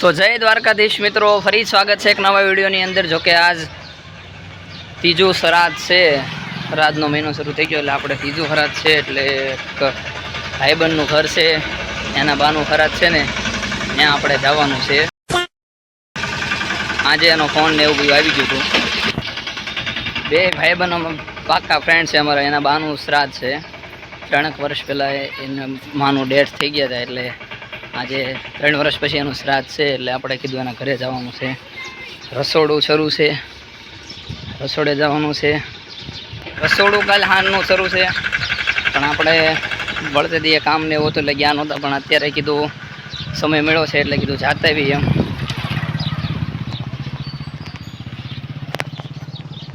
તો જય દ્વારકાધીશ મિત્રો, ફરી સ્વાગત છે એક નવા વિડીયોની અંદર। જો કે આજ ત્રીજું શ્રાદ્ધ છે, શ્રાદ્ધનો મહિનો શરૂ થઈ ગયો એટલે આપણે ત્રીજું શ્રાદ્ધ છે એટલે એક ભાઈબંધનું ઘર છે, એના બાનું શ્રાદ્ધ છે ને ત્યાં આપણે જવાનું છે। આજે એનો ફોન ને એવું બધું આવી ગયું હતું। બે ભાઈબંધો પાક્કા ફ્રેન્ડ છે અમારા, એના બાનું શ્રાદ્ધ છે। 3 વર્ષ પહેલાં એના માનું ડેથ થઈ ગયા હતા એટલે આજે 3 વર્ષ પછી એનું શ્રાદ્ધ છે એટલે આપણે કીધું એના ઘરે જવાનું છે। રસોડું શરૂ છે, રસોડે જવાનું છે। રસોડું કાલે હાનનું શરૂ છે પણ આપણે વળતે દઈએ કામ ને એવું હતું એટલે ગયા નહોતા, પણ અત્યારે કીધું સમય મળ્યો છે એટલે કીધું જાતે બી એમ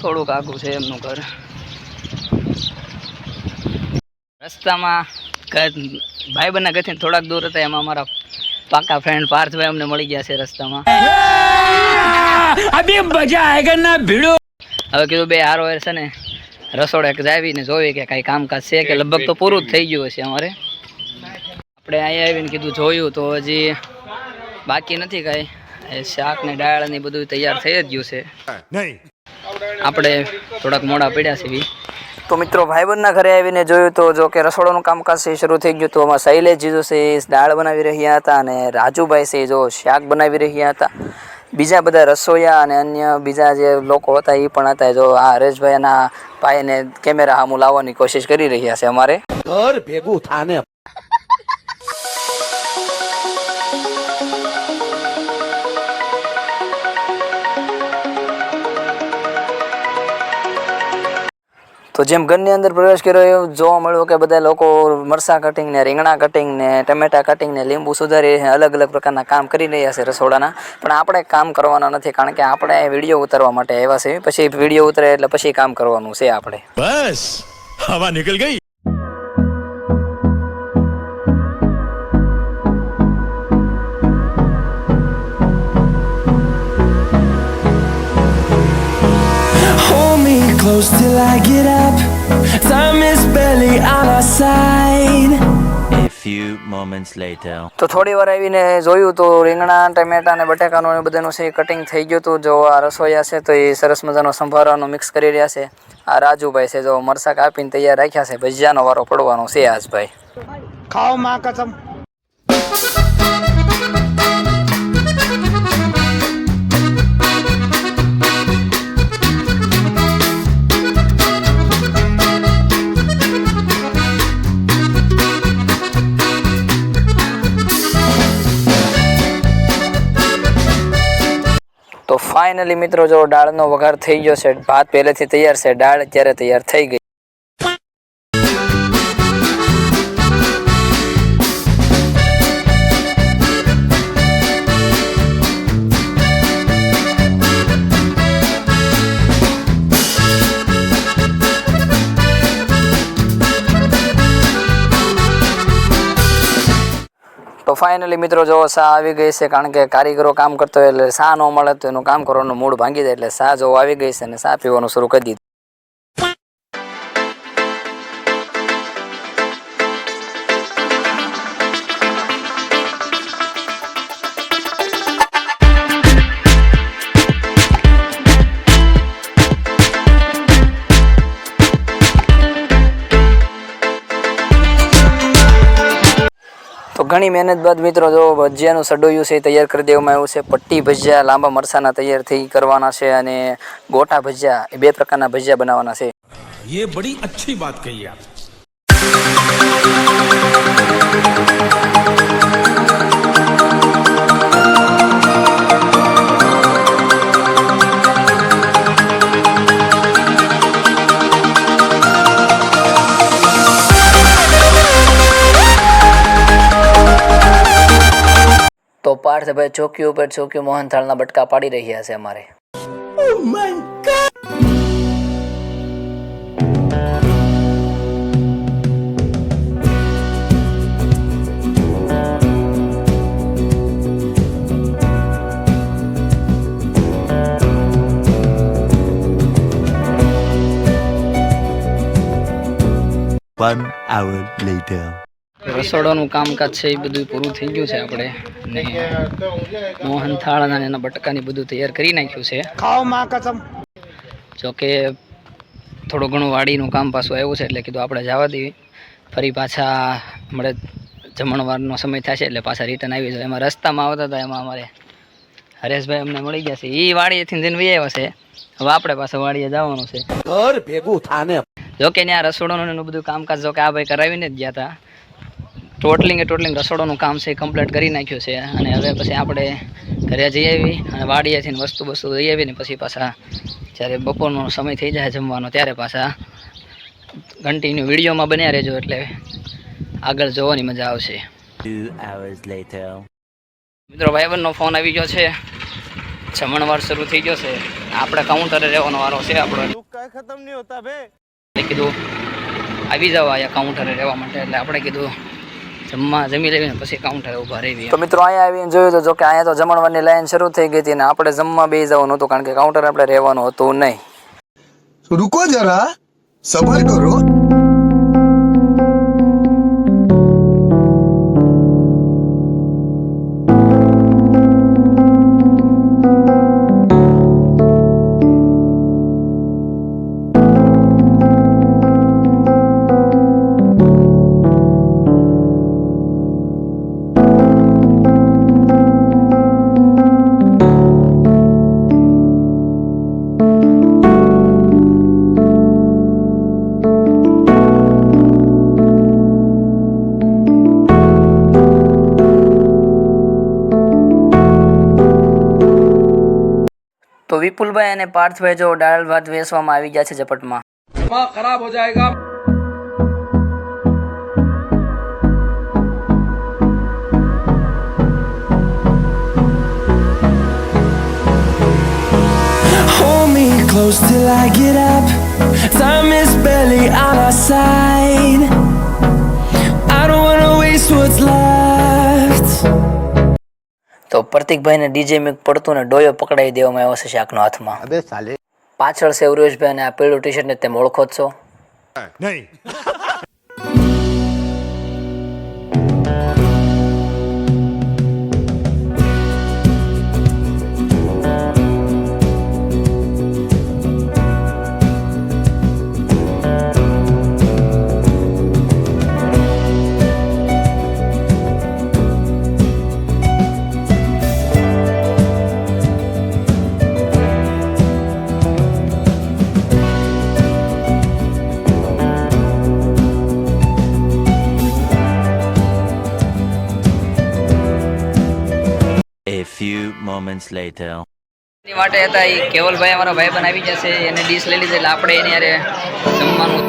થોડુંક આઘું છે એમનું ઘર। રસ્તામાં ભાઈબંધના ઘરથી થોડાક દૂર હતા, એમાં અમારા પાકા ફ્રેન્ડ પાર્થભાઈ અમને મળી ગયા છે રસ્તામાં। હવે કીધું બે હારો છે ને રસોડે જાવીને જોઈ કે કાંઈ કામકાજ છે કે લગભગ તો પૂરું જ થઈ ગયું હશે અમારે। આપણે અહીંયા આવીને કીધું જોયું તો હજી બાકી નથી કાંઈ, શાક ને દાળ ને બધું તૈયાર થઈ જ ગયું છે, આપણે થોડાક મોડા પડ્યા છે બી। તો મિત્રો ભાઈબંધના ઘરે આવીને જોયું તો જો કે રસોડાનું કામકાજ છે શરૂ થઈ ગયું હતું। આમાં શૈલેષ જીજો છે દાળ બનાવી રહ્યા હતા અને રાજુભાઈ છે જો શાક બનાવી રહ્યા હતા। બીજા બધા રસોઈયા અને અન્ય બીજા જે લોકો હતા એ પણ હતા। જો આ હરેશભાઈના ભાઈને કેમેરા સામું લાવવાની કોશિશ કરી રહ્યા છે અમારે। ઘર ભેગું થાને તો જેમ ઘરની અંદર પ્રવેશ કર્યો એવું જોવા મળ્યું કે બધા લોકો મરચાં કટિંગ ને રીંગણા કટિંગ ને ટમેટા કટિંગ ને લીંબુ સુધારી અલગ અલગ પ્રકારના કામ કરી રહ્યા છે રસોડાના। પણ આપણે કામ કરવાના નથી, કારણ કે આપણે વિડીયો ઉતારવા માટે આવ્યા છે, પછી વિડીયો ઉતરે એટલે પછી કામ કરવાનું છે આપણે। બસ હવા નીકળ ગઈ। Close till I get up. Time is barely on our side. A few moments later. તો થોડી વાર આવીને જોયું તો રીંગણા ટમેટા અને બટાકાનું એ બધાનું છે કટિંગ થઈ ગયું હતું। જો આ રસોઈયા છે તો એ સરસ મજાનો સંભારાનો મિક્સ કરી રહ્યા છે। આ રાજુભાઈ છે જો મરચાં કાપીને તૈયાર રાખ્યા છે, ભજીયાનો વારો પડવાનો છે આજ ભાઈ। ખાઓ માં કસમ। તો ફાઇનલી મિત્રો જો દાળનો વઘાર થઈ ગયો છે, ભાત પહેલેથી તૈયાર છે, દાળ અત્યારે તૈયાર થઈ ગઈ। તો ફાઇનલી મિત્રો જો સા આવી ગઈ છે, કારણ કે કારીગરો કામ કરતો હોય એટલે સા ન મળે તો એનું કામ કરવાનું મૂડ ભાંગી જાય, એટલે સા જો આવી ગઈ છે અને સા પીવાનું શરૂ કરી દીધું। તો ઘણી મહેનત બાદ મિત્રો જો ભજીયાનું સડોયું છે તૈયાર કરી દેવામાં આવ્યું છે। પટ્ટી ભજીયા લાંબા મરસાના તૈયાર થઈ કરવાના છે અને ગોટા ભજીયા, એ બે પ્રકારના ભજીયા બનાવવાના છે। ये बड़ी अच्छी बात कही आप। તો પાર્થભાઈ ચોકી ઉપર ચોકી મોહનથાળના બટકા પાડી રહ્યા છે અમારે। One hour later. રસોડાનું કામકાજ છે એ બધું પૂરું થઈ ગયું છે આપણે ને મોહન થાળ અને એના બટકાની બધું તૈયાર કરી નાખ્યું છે. खाओ माँ कसम. જોકે થોડું ઘણું વાડીનું કામ પાછું આવ્યું છે એટલે કીધું આપણે જવા દઈએ, ફરી પાછા મળે જમણવારનો સમય થશે એટલે પાછા રિટર્ન આવી જાય. એમાં રસ્તામાં આવતા હતા એમાં અમારે હરેશભાઈ અમને મળી ગયા છે, એ વાડીએથી જઈને વહી આવ્યા છે. હવે આપણે પાછા વાડીએ જવાનું છે. घर भेगू थाने જોકે ત્યાં રસોડાનું એનું બધું કામકાજ જોકે આ ભાઈ કરાવીને જ ગયા હતા. ટોટલિંગ રસોડાનું કામ છે એ કમ્પ્લીટ કરી નાખ્યું છે. અને હવે પછી આપણે ઘરે જઈ આવી અને વાડીએથી વસ્તુ લઈ આવીને પછી પાછા જ્યારે બપોરનો સમય થઈ જાય જમવાનો ત્યારે પાછા કન્ટિન્યુ વિડીયોમાં બન્યા રહેજો એટલે આગળ જોવાની મજા આવશે. 2 hours later. મિત્રો ભાઈબંધનો ફોન આવી ગયો છે, જમણવાર શરૂ થઈ ગયો છે, આપણે કાઉન્ટરે રહેવાનો વારો છે આપણો. खत्म नहीं होता बे. એટલે કીધું આવી જાવ અહીંયા કાઉન્ટરે રહેવા માટે, એટલે આપણે કીધું જમી લેવીને પછી કાઉન્ટરે ઊભા રહીએ. તો મિત્રો અહીંયા આવીને જોયું તો જો કે અહીંયા તો જમણવારની લાઈન શરૂ થઈ ગઈ હતી ને આપણે જમવા બેસી જવાનું હતું કારણ કે કાઉન્ટર આપણે રહેવાનું હતું નહીં. रुको जरा सबर करो. તો વિપુલભાઈ અને પાર્થભાઈ જો દાળ ભાત વેચવામાં આવી ગયા છે ઝપટમાં. खराब हो जाएगा. Hold me close till I get up. Time is barely on our side. I don't wanna waste what's left. તો પ્રતિકભાઈને ડીજે મિક પડતું ને ડોયો પકડાવી દેવામાં આવ્યો છે શાકનો હાથમાં. अबे साले. પાછળ છે ઉરેશભાઈ અને આ પેલું ટી શર્ટ ને તેમ ઓળખો જ છો. नहीं. A few moments later. એની માટે હતા એ કેવલભાઈ અમારા ભાઈ બનાવી જશે, એને ડીશ લઈ લીધી એટલે આપણે એની યારે જમવાનું.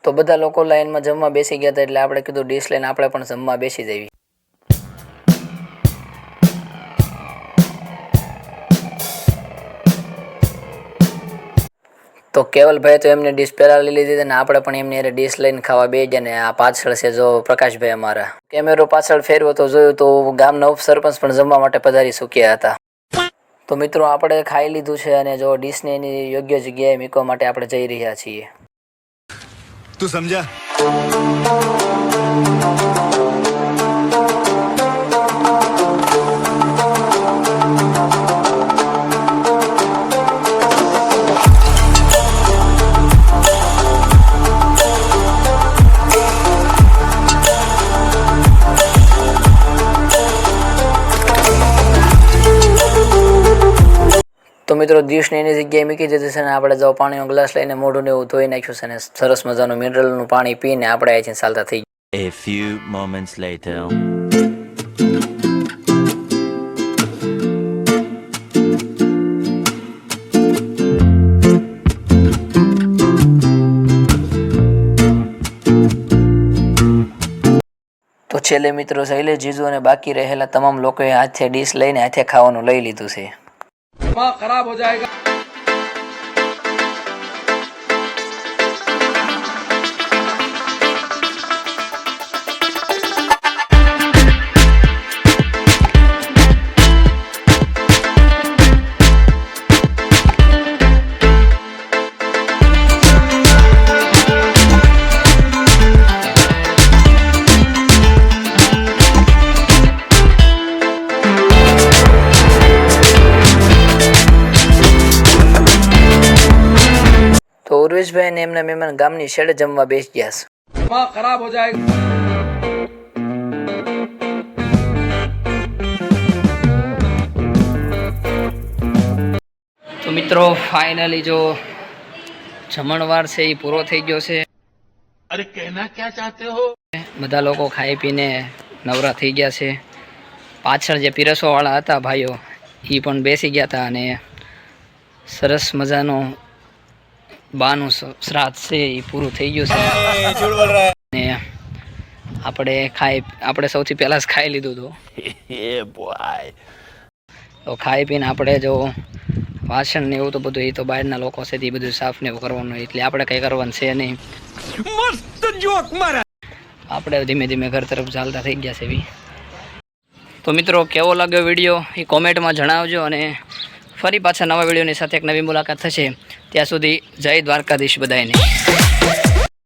તો બધા લોકો લાઈનમાં જમવા બેસી ગયા હતા એટલે આપણે કીધું ડીશ લઈને આપણે પણ જમવા બેસી જઈએ. તો કેવલભાઈ તો એમને ડીશ પહેલા લઈ લીધી અને આપણે પણ એમની અરે ડીશ લઈને ખાવા બે ગયા. ને આ પાછળ છે જો પ્રકાશભાઈ અમારા કેમેરો પાછળ ફેરવો તો જોયું તો ગામના ઉપસરપંચ પણ જમવા માટે પધારી ચૂક્યા હતા. તો મિત્રો આપણે ખાઈ લીધું છે અને જો ડીશને એની યોગ્ય જગ્યાએ મૂકવા માટે આપણે જઈ રહ્યા છીએ. तू समझा? તો મિત્રો ડીશને એની જગ્યાએ મૂકી દીધું છે અને આપણે જો પાણીનો ગ્લાસ લઈને મોઢું ને એવું ધોઈ નાખ્યું છે અને સરસ મજાનું મિનરલનું પાણી પીને આપણે અહીંથી ચાલતા થઈ ગયા. A few moments later. તો છેલ્લે મિત્રો શૈલેષ જીજુ અને બાકી રહેલા તમામ લોકોએ હાથે ડીશ લઈને હાથે ખાવાનું લઈ લીધું છે. खराब हो जाएगा. ઉર્વેશભાઈ ને એમના મહેમાન ગામની શેડે જમવા બેસી ગયા છે. दिमाग खराब हो जाएगा. તો મિત્રો ફાઇનલી જો જમણવાર છે એ પૂરો થઈ ગયો છે. अरे कहना क्या चाहते हो? બધા લોકો ખાઈ પીને નવરા થઈ ગયા છે. પાછળ જે પીરસવાવાળા હતા ભાઈઓ એ પણ બેસી ગયા હતા અને સરસ મજાનું બાનું શ્રાદ્ધ છે એ પૂરું થઈ ગયું છે. અને આપણે સૌથી પહેલાં જ ખાઈ લીધું હતું. તો ખાઈ પીને આપણે જો વાસણ ને એવું તો બધું એ તો બહારના લોકો છે એ બધું સાફ ને એવું કરવાનું, એટલે આપણે કંઈ કરવાનું છે નહીં. આપણે ધીમે ધીમે ઘર તરફ ચાલતા થઈ ગયા છે એવી. તો મિત્રો કેવો લાગ્યો વિડીયો એ કોમેન્ટમાં જણાવજો, અને ફરી પાછા નવા વિડીયોની સાથે એક નવી મુલાકાત થશે. ત્યાં સુધી જય દ્વારકાધીશ બધાને.